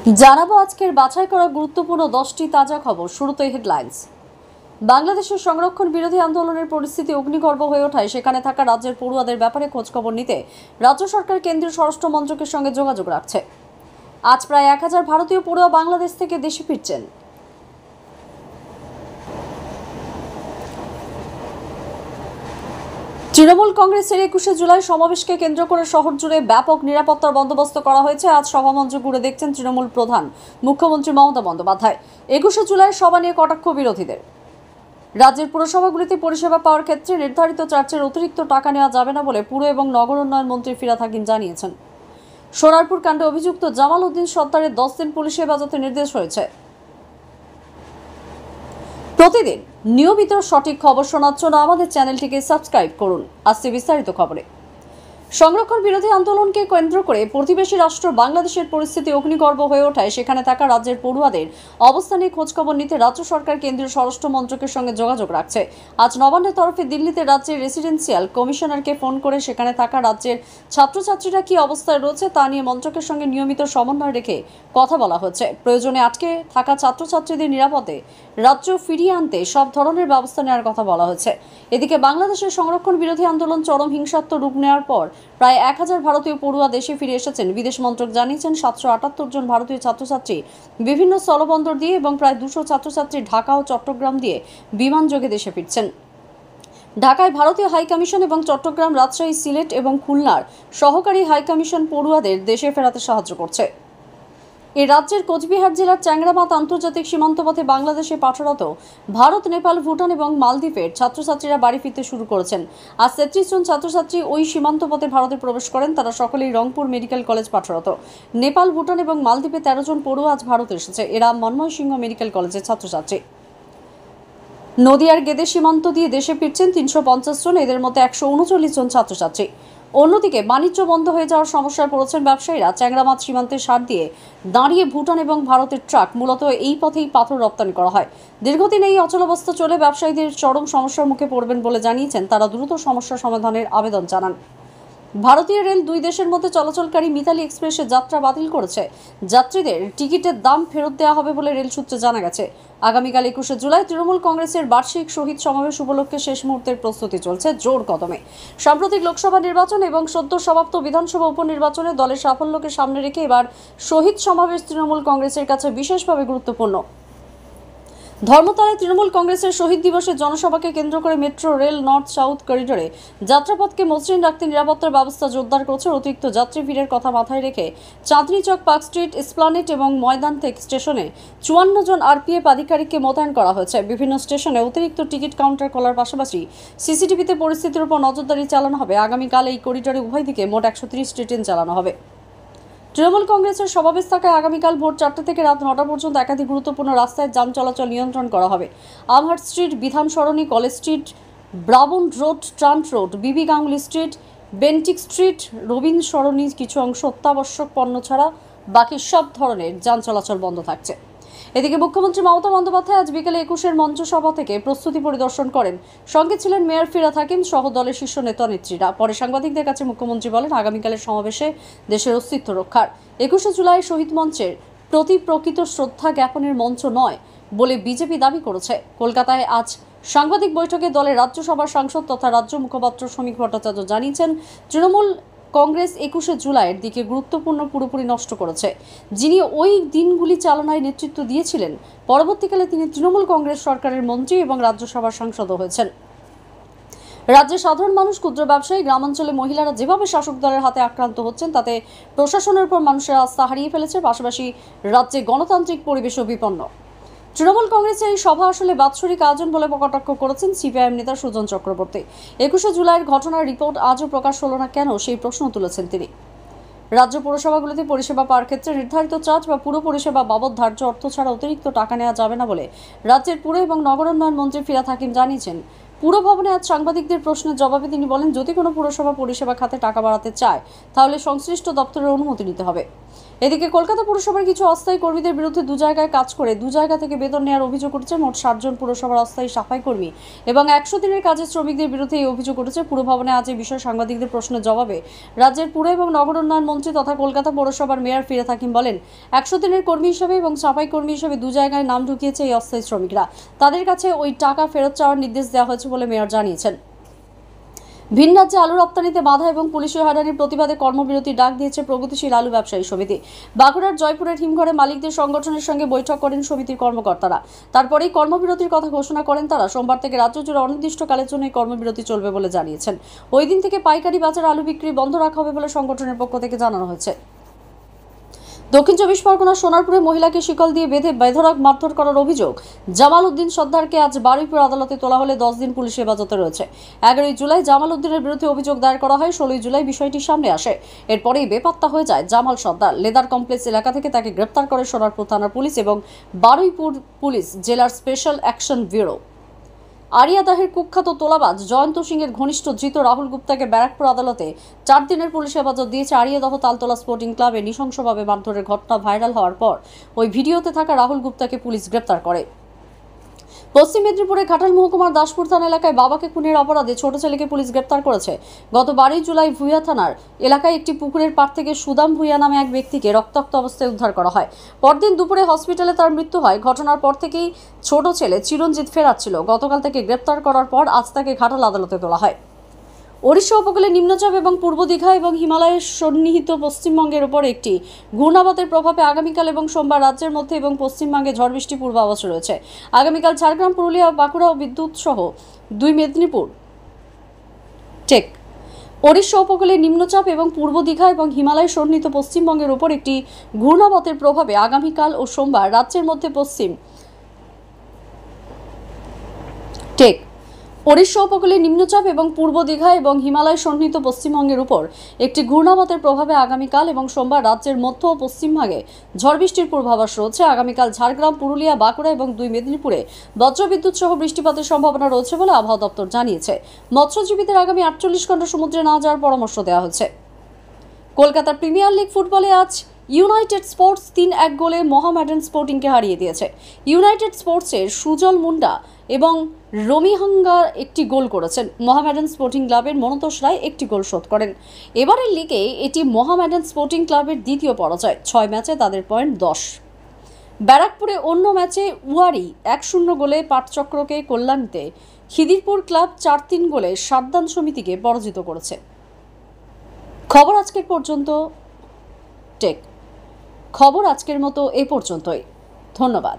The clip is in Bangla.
জানাবো আজকের বাছাই করা গুরুত্বপূর্ণ 10টি তাজা খবর। শুরুতেই হেডলাইন্স। বাংলাদেশের সংরক্ষণ বিরোধী আন্দোলনের পরিস্থিতি অগ্নিগর্ভ হয়ে ওঠায় সেখানে থাকা রাজ্যের পড়ুয়াদের ব্যাপারে খোঁজখবর নিতে রাজ্য সরকার কেন্দ্রীয় স্বরাষ্ট্র মন্ত্রকের সঙ্গে যোগাযোগ রাখছে। আজ প্রায় 1000 ভারতীয় পড়ুয়া বাংলাদেশ থেকে দেশে ফিরছেন। তৃণমূল কংগ্রেসের 21শে জুলাই সমাবেশকে কেন্দ্র করে শহর জুড়ে ব্যাপক নিরাপত্তার বন্দোবস্ত করা হয়েছে। আজ সভামঞ্চ ঘুরে দেখছেন তৃণমূল প্রধান মুখ্যমন্ত্রী মমতা বন্দ্যোপাধ্যায়। 21শে জুলাই সভা নিয়ে কটাক্ষ বিরোধীদের। রাজ্যের পুরসভাগুলিতে পরিষেবা পাওয়ার ক্ষেত্রে নির্ধারিত চার্জের অতিরিক্ত টাকা নেওয়া যাবে না বলে পুর এবং নগর উন্নয়ন মন্ত্রী ফিরহাদ হাকিম জানিয়েছেন। সোনারপুর কাণ্ডে অভিযুক্ত জামাল উদ্দিন সত্তারের 10 দিন পুলিশে হেফাজতে নির্দেশ হয়েছে। প্রতিদিন নিয়মিত সঠিক খবর শোনার জন্য আমাদের চ্যানেলটিকে সাবস্ক্রাইব করুন। আসছে বিস্তারিত খবরে। সংরক্ষণ বিরোধী আন্দোলনকে কেন্দ্র করে প্রতিবেশী রাষ্ট্র বাংলাদেশের পরিস্থিতি অগ্নিগর্ভ হয়ে ওঠায় সেখানে থাকা রাজ্যের পড়ুয়াদের অবস্থানে খোঁজখবর নিতে রাজ্য সরকার কেন্দ্রীয় স্বরাষ্ট্র মন্ত্রকের সঙ্গে যোগাযোগ রাখছে। আজ নবান্নের তরফে দিল্লিতে রাজ্যের রেসিডেন্সিয়াল কমিশনারকে ফোন করে সেখানে থাকা রাজ্যের ছাত্রছাত্রীরা কি অবস্থায় রয়েছে তা নিয়ে মন্ত্রকের সঙ্গে নিয়মিত সমন্বয় রেখে কথা বলা হচ্ছে। প্রয়োজনে আটকে থাকা ছাত্রছাত্রীদের নিরাপদে রাজ্য ফিরিয়ে আনতে সব ধরনের ব্যবস্থা নেওয়ার কথা বলা হয়েছে। এদিকে বাংলাদেশের সংরক্ষণ বিরোধী আন্দোলন চরম হিংসাত্মক রূপ নেওয়ার পর প্রায় 1000 ভারতীয় পড়ুয়া দেশে ফিরে এসেছেন। বিদেশ মন্ত্রক জানিয়েছেন 778 জন ভারতীয় ছাত্রছাত্রী বিভিন্ন স্থলবন্দর দিয়ে এবং প্রায় 200 ছাত্রছাত্রী ঢাকা ও চট্টগ্রাম দিয়ে বিমান যোগে দেশে ফিরছেন। ঢাকায় ভারতীয় হাইকমিশন এবং চট্টগ্রাম, রাজশাহী, সিলেট এবং খুলনার সহকারী হাইকমিশন পড়ুয়াদের দেশে ফেরাতে সাহায্য করছে। এই রাজ্যের কোচবিহার জেলার চ্যাংরামাত আন্তর্জাতিক সীমান্ত পথে বাংলাদেশে পাঠারত ভারত, নেপাল, ভুটান এবং মালদ্বীপের ছাত্রছাত্রীরা বাড়ি ফিরতে শুরু করেছেন। আজ 33 জন ছাত্রছাত্রী ওই সীমান্ত পথে ভারতে প্রবেশ করেন। তারা সকলেই রংপুর মেডিকেল কলেজ পাঠারত। নেপাল, ভুটান এবং মালদ্বীপে 13 জন পড়ুয়া আজ ভারতে এসেছে। এরা ময়মনসিংহ মেডিকেল কলেজের ছাত্রছাত্রী। নদিয়ার গেদে সীমান্ত দিয়ে দেশে ফিরছেন 350 জন, এদের মধ্যে 139 জন ছাত্রছাত্রী। অন্যদিকে বাণিজ্য বন্ধ হয়ে যাওয়ার সমস্যায় পড়েছেন ব্যবসায়ীরা। চ্যাংরামাত সীমান্তের সার দিয়ে দাঁড়িয়ে ভুটান এবং ভারতের ট্রাক, মূলত এই পথেই পাথর রপ্তানি করা হয়। দীর্ঘদিন এই অচলাবস্থা চলে ব্যবসায়ীদের চরম সমস্যার মুখে পড়বেন বলে জানিয়েছেন। তারা দ্রুত সমস্যা সমাধানের আবেদন জানান। ভারতীয় রেল দুই দেশের মধ্যে চলাচলকারী মিতালি এক্সপ্রেসের যাত্রা বাতিল করেছে। যাত্রীদের টিকিটের দাম ফেরত দেওয়া হবে বলে রেল সূত্রে জানা গেছে। আগামীকাল 21শে জুলাই তৃণমূল কংগ্রেসের বার্ষিক শহীদ সমাবেশ উপলক্ষে শেষ মুহূর্তের প্রস্তুতি চলছে জোর কদমে। সাম্প্রতিক লোকসভা নির্বাচন এবং সদ্য সমাপ্ত বিধানসভা উপনির্বাচনে দলের সাফল্যকে সামনে রেখে এবার শহীদ সমাবেশ তৃণমূল কংগ্রেসের কাছে বিশেষভাবে গুরুত্বপূর্ণ। ধর্মতলায় তৃণমূল কংগ্রেসের শহীদ দিবসের জনসভাকে কেন্দ্র করে মেট্রো রেল নর্থ সাউথ করিডোরে যাত্রাপথকে মসৃণ রাখতে নিরাপত্তার ব্যবস্থা জোরদার করছে। অতিরিক্ত যাত্রী ভিড়ের কথা মাথায় রেখে চাঁদনী চক, পার্ক স্ট্রিট, এসপ্লানেড এবং ময়দান থেকে স্টেশনে 54 জন আরপিএফ আধিকারিককে মোতায়েন করা হয়েছে। বিভিন্ন স্টেশনে অতিরিক্ত টিকিট কাউন্টার খোলার পাশাপাশি সিসিটিভিতে পরিস্থিতির উপর নজরদারি চালানো হবে। আগামীকাল এই করিডোরে উভয় দিকে মোট 130টি ট্রেন চালানো হবে। তৃণমূল কংগ্রেসের সমাবেশ থাকায় আগামীকাল ভোর 4টা থেকে রাত 9টা পর্যন্ত একাধিক গুরুত্বপূর্ণ রাস্তায় যান চলাচল নিয়ন্ত্রণ করা হবে। Amherst street, Bidhan Sarani, college street, Brabourne road, ট্রান্ট road, BB Ganguly street, Bentinck street, Rabindra Sarani কিছু অংশ অত্যাবশ্যক পণ্য ছাড়া বাকি সব ধরনের যান চলাচল বন্ধ থাকছে। এদিকে মুখ্যমন্ত্রী মমতা বন্দ্যোপাধ্যায় আজ বিকেলে 21 মঞ্চ সভা থেকে প্রস্তুতি পরিদর্শন করেন। সঙ্গে ছিলেন মেয়র ফিরহাদ হাকিম সহ দলের শীর্ষ নেতা নেত্রীরা। পরে সাংবাদিকদের কাছে মুখ্যমন্ত্রী বলেন, আগামীকালের সমাবেশে দেশের অস্তিত্ব রক্ষার 21শে জুলাই শহীদ মঞ্চের প্রতি প্রকৃত শ্রদ্ধা জ্ঞাপনের মঞ্চ নয় বলে বিজেপি দাবি করেছে। কলকাতায় আজ সাংবাদিক বৈঠকে দলের রাজ্যসভার সাংসদ তথা রাজ্য মুখপাত্র শ্রমিক ভট্টাচার্য জানিয়েছেন, তৃণমূল কংগ্রেস 21শে জুলাইয়ের দিকে গুরুত্বপূর্ণ পুরোপুরি নষ্ট করেছে। যিনি ওই দিনগুলি চালনায় নেতৃত্ব দিয়েছিলেন, পরবর্তীকালে তিনি তৃণমূল কংগ্রেস সরকারের মন্ত্রী এবং রাজ্যসভার সাংসদও হয়েছেন। রাজ্যের সাধারণ মানুষ, ক্ষুদ্র ব্যবসায়ী, গ্রামাঞ্চলে মহিলারা যেভাবে শাসক দলের হাতে আক্রান্ত হচ্ছেন তাতে প্রশাসনের উপর মানুষের আস্থা হারিয়ে ফেলেছে। পাশাপাশি রাজ্যে গণতান্ত্রিক পরিবেশও বিপন্ন। তৃণমূল কংগ্রেসের এই সভা আসলে বাৎসরিক আয়োজন বলে কটাক্ষ করেছেন সিপিআইএম নেতা সুজন চক্রবর্তী। 21শে জুলাইয়ের ঘটনার রিপোর্ট আজও প্রকাশ হলো না কেন, সেই প্রশ্ন তুলেছেন তিনি। রাজ্য পৌরসভাগুলিতে পরিষেবা পাওয়ার ক্ষেত্রে নির্ধারিত চার্জ বা পুরো পরিষেবা বাবদ ধার্য অর্থ ছাড়া অতিরিক্ত টাকা নেওয়া যাবে না বলে রাজ্যের পুর এবং নগর উন্নয়ন মন্ত্রী ফিরহাদ হাকিম জানিয়েছেন। পুরভবনে আজ সাংবাদিকদের প্রশ্নের জবাবে তিনি বলেন, যদি কোনো পুরসভা পরিষেবা খাতে টাকা বাড়াতে চায় তাহলে সংশ্লিষ্ট দপ্তরের অনুমতি নিতে হবে। এদিকে কলকাতা পুরসভার কিছু অস্থায়ী কর্মীদের বিরুদ্ধে দু জায়গায় কাজ করে দু জায়গা থেকে বেতন নেওয়ার অভিযোগ উঠেছে। মোট 60 জন পুরসভার অস্থায়ী সাফাই কর্মী এবং 100 দিনের কাজের শ্রমিকদের বিরুদ্ধে এই অভিযোগ উঠেছে। পুরভবনে আজ এই বিষয়ে সাংবাদিকদের প্রশ্নের জবাবে রাজ্যের পুর এবং নগর উন্নয়ন মন্ত্রী তথা কলকাতা পৌরসভার মেয়র ফিরহাদ হাকিম বলেন, 100 দিনের কর্মী হিসেবে এবং সাফাই কর্মী হিসেবে দু জায়গায় নাম ঢুকিয়েছে এই অস্থায়ী শ্রমিকরা। তাদের কাছে ওই টাকা ফেরত চাওয়ার নির্দেশ দেওয়া হয়েছে বলে মেয়র জানিয়েছেন। ভিন রাজ্যে আলু রপ্তানিতে বাধা এবং পুলিশের হয়রানির প্রতিবাদে কর্মবিরতির ডাক দিয়েছে প্রগতিশীল আলু ব্যবসায়ী সমিতি। বাঁকুড়ার জয়পুরের হিমঘরে মালিকদের সংগঠনের সঙ্গে বৈঠক করেন সমিতির কর্মকর্তারা। তারপরেই কর্মবিরতির কথা ঘোষণা করেন তারা। সোমবার থেকে রাজ্য জুড়ে অনির্দিষ্টকালের জন্য এই কর্মবিরতি চলবে বলে জানিয়েছেন। ওই দিন থেকে পাইকারি বাজারে আলু বিক্রি বন্ধ রাখা হবে বলে সংগঠনের পক্ষ থেকে জানানো হয়েছে। দক্ষিণ 24 পরগনার সোনারপুরে মহিলাকে শিকল দিয়ে বেঁধে বেধড়ক মারধর করার অভিযোগ জামাল উদ্দিন সর্দারকে আজ বারুইপুর আদালতে তোলা হলে 10 দিন পুলিশ হেফাজতে রয়েছে। 11 জুলাই জামাল উদ্দিনের বিরুদ্ধে অভিযোগ দায়ের করা হয়। 16 জুলাই বিষয়টি সামনে আসে। এরপরেই বেপাত্তা হয়ে যায় জামাল সর্দার। লেদার কমপ্লেক্স এলাকা থেকে তাকে গ্রেপ্তার করে সোনারপুর থানার পুলিশ এবং বারুইপুর পুলিশ জেলার স্পেশাল অ্যাকশন ব্যুরো। আরিয়াদাহের কুখ্যাত তোলাবাজ জয়ন্ত সিংয়ের ঘনিষ্ঠ ধৃত রাহুল গুপ্তাকে ব্যারাকপুর আদালতে 4 দিনের পুলিশ হেফাজত দিয়েছে। আরিয়াদহ তালতলা স্পোর্টিং ক্লাবে নৃশংসভাবে মারধরের ঘটনা ভাইরাল হওয়ার পর ওই ভিডিওতে থাকা রাহুল গুপ্তাকে পুলিশ গ্রেপ্তার করে। পশ্চিম মেদিনীপুরে ঘাটাল মহকুমার দাসপুর থানা এলাকায় বাবাকে খুনের অপরাধে ছোট ছেলেকে পুলিশ গ্রেপ্তার করেছে। গত 12 জুলাই ভুইয়া থানার এলাকায় একটি পুকুরের পাড় থেকে সুদাম ভুইয়া নামে এক ব্যক্তিকে রক্তাক্ত অবস্থায় উদ্ধার করা হয়। পরদিন দুপুরে হসপিটালে তার মৃত্যু হয়। ঘটনার পর থেকেই ছোট ছেলে চিরঞ্জিত ফেরার ছিল। গতকাল থেকে গ্রেপ্তার করার পর আজ তাকে ঘাটাল আদালতে তোলা হয়। ওড়িশা উপকূলে নিম্নচাপ এবং পূর্ব দীঘা এবং হিমালয়ের সন্নিহিত পশ্চিমবঙ্গের উপর একটি ঘূর্ণাবতের প্রভাবে আগামীকাল এবং সোমবার রাজ্যের মধ্যে এবং পশ্চিমবঙ্গে ঝড় বৃষ্টির পূর্বাভাস রয়েছে। আগামীকাল ঝাড়গ্রাম, পুরুলিয়া, বাঁকুড়া ও বিদ্যুৎ সহ 2 মেদিনীপুর টেক ওড়িশা উপকূলে নিম্নচাপ এবং পূর্ব দীঘা এবং হিমালয় সন্নিহিত পশ্চিমবঙ্গের উপর একটি ঘূর্ণাবতের প্রভাবে আগামীকাল ও সোমবার রাজ্যের মধ্যে টেক ওড়িশা উপকূলে নিম্নচাপ এবং পূর্ব দীঘা এবং হিমালয় সন্নিহিত পশ্চিমবঙ্গের উপর একটি ঘূর্ণাবতের প্রভাবে আগামীকাল এবং সোমবার রাজ্যের মধ্য ও পশ্চিমভাগে ঝড় বৃষ্টির পূর্বাভাস রয়েছে। আগামীকাল ঝাড়গ্রাম, পুরুলিয়া, বাঁকুড়া এবং 2 মেদিনীপুরে বজ্রবিদ্যুৎ সহ বৃষ্টিপাতের সম্ভাবনা রয়েছে বলে আবহাওয়া দপ্তর জানিয়েছে। মৎস্যজীবীদের আগামী 48 ঘন্টা সমুদ্রে না যাওয়ার পরামর্শ দেওয়া হয়েছে। কলকাতার প্রিমিয়ার লিগ ফুটবলে আজ ইউনাইটেড স্পোর্টস 3-1 গোলে মোহামেডান স্পোর্টিংকে হারিয়ে দিয়েছে। ইউনাইটেড স্পোর্টসের সুজল মুন্ডা এবং রমিহাঙ্গা একটি গোল করেছেন। মোহামেডান স্পোর্টিং ক্লাবের মনতোষ রায় একটি গোল শোধ করেন। এবারের লিগে এটি মোহামেডান স্পোর্টিং ক্লাবের দ্বিতীয় পরাজয়। 6 ম্যাচে তাদের পয়েন্ট 10। ব্যারাকপুরে অন্য ম্যাচে উয়ারি 1-0 গোলে পাটচক্রকে কল্যাণীতে খিদিরপুর ক্লাব 4-3 গোলে সাদ্দান সমিতিকে পরাজিত করেছে। খবর আজকের মতো এ পর্যন্তই। ধন্যবাদ।